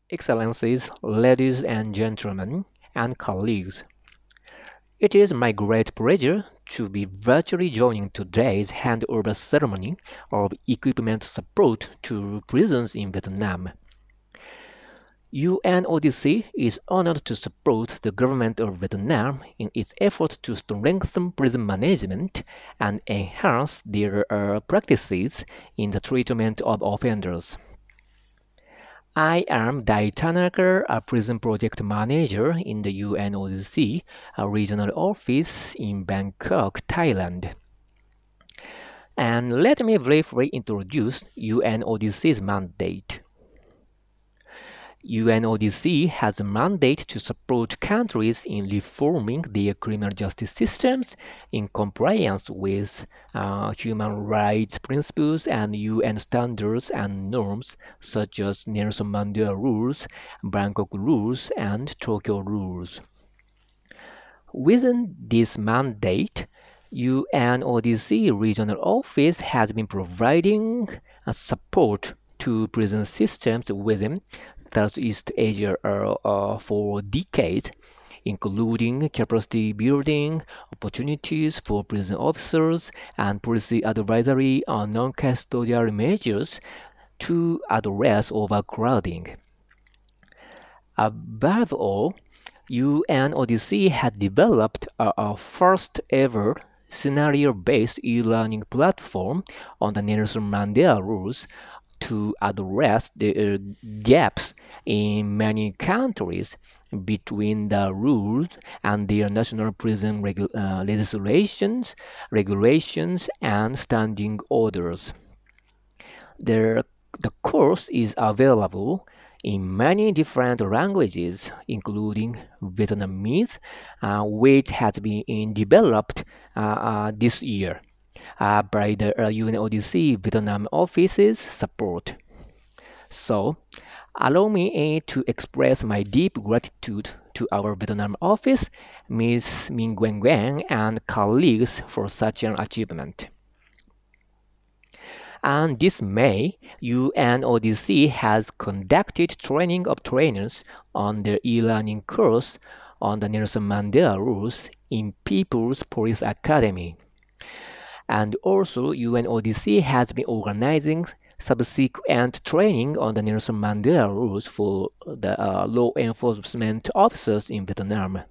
Excellencies, ladies and gentlemen, and colleagues, it is my great pleasure to be virtually joining today's handover ceremony of equipment support to prisons in Vietnam. UNODC is honored to support the government of Vietnam in its effort to strengthen prison management and enhance their practices in the treatment of offenders. I am Dai Tanaka, a prison project manager in the UNODC regional office in Bangkok, Thailand. And let me briefly introduce UNODC's mandate. UNODC has a mandate to support countries in reforming their criminal justice systems in compliance with human rights principles and UN standards and norms such as Nelson Mandela rules, Bangkok rules, and Tokyo rules. Within this mandate, UNODC regional office has been providing support to prison systems within Southeast Asia for decades, including capacity building, opportunities for prison officers, and policy advisory on non-custodial measures to address overcrowding. Above all, UNODC had developed a first ever scenario-based e-learning platform on the Nelson Mandela rules to address the gaps in many countries between the rules and their national prison legislations, regulations, and standing orders. The, the course is available in many different languages, including Vietnamese, which has been developed this year by the UNODC Vietnam office's support. So, allow me to express my deep gratitude to our Vietnam office, Ms. Minh Nguyen Nguyen, and colleagues for such an achievement. And this May, UNODC has conducted training of trainers on the e-learning course on the Nelson Mandela rules in People's Police Academy. And also, UNODC has been organizing subsequent training on the Nelson Mandela rules for the law enforcement officers in Vietnam.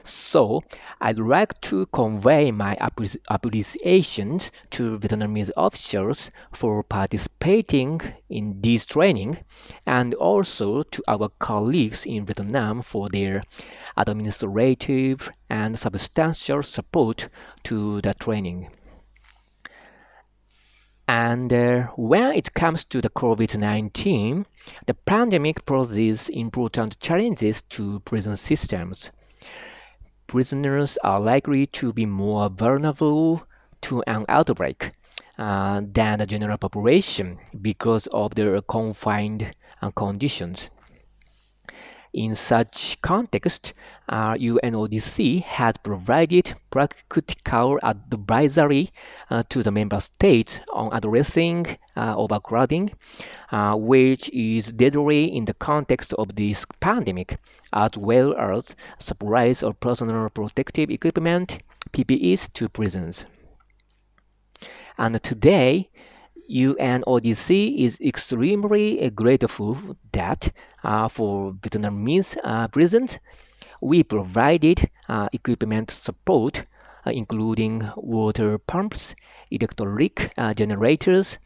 So, I'd like to convey my appreciation to Vietnamese officials for participating in this training and also to our colleagues in Vietnam for their administrative and substantial support to the training. And when it comes to the COVID-19, the pandemic poses important challenges to prison systems. Prisoners are likely to be more vulnerable to an outbreak than the general population because of their confined conditions. In such context, UNODC has provided practical advisory to the member states on addressing overcrowding, which is deadly in the context of this pandemic, as well as supplies of personal protective equipment, PPEs, to prisons. And today, UNODC is extremely grateful that for Vietnamese prisons, we provided equipment support, including water pumps, electric generators,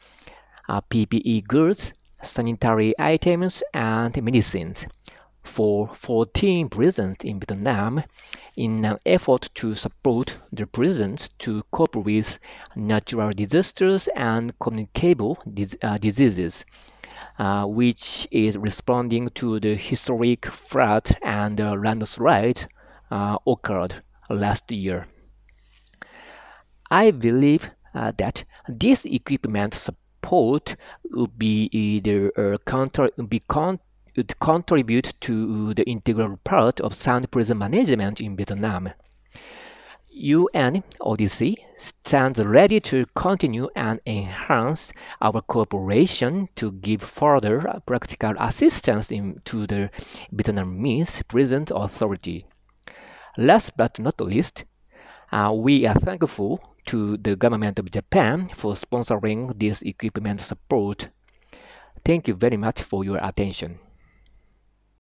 PPE goods, sanitary items, and medicines for 14 prisons in Vietnam in an effort to support the prisons to cope with natural disasters and communicable diseases, which is responding to the historic flood and landslide occurred last year. I believe that this equipment support would be either would contribute to the integral part of sound prison management in Vietnam. UNODC stands ready to continue and enhance our cooperation to give further practical assistance to the Vietnamese present authority. Last but not least, we are thankful to the government of Japan for sponsoring this equipment support. Thank you very much for your attention.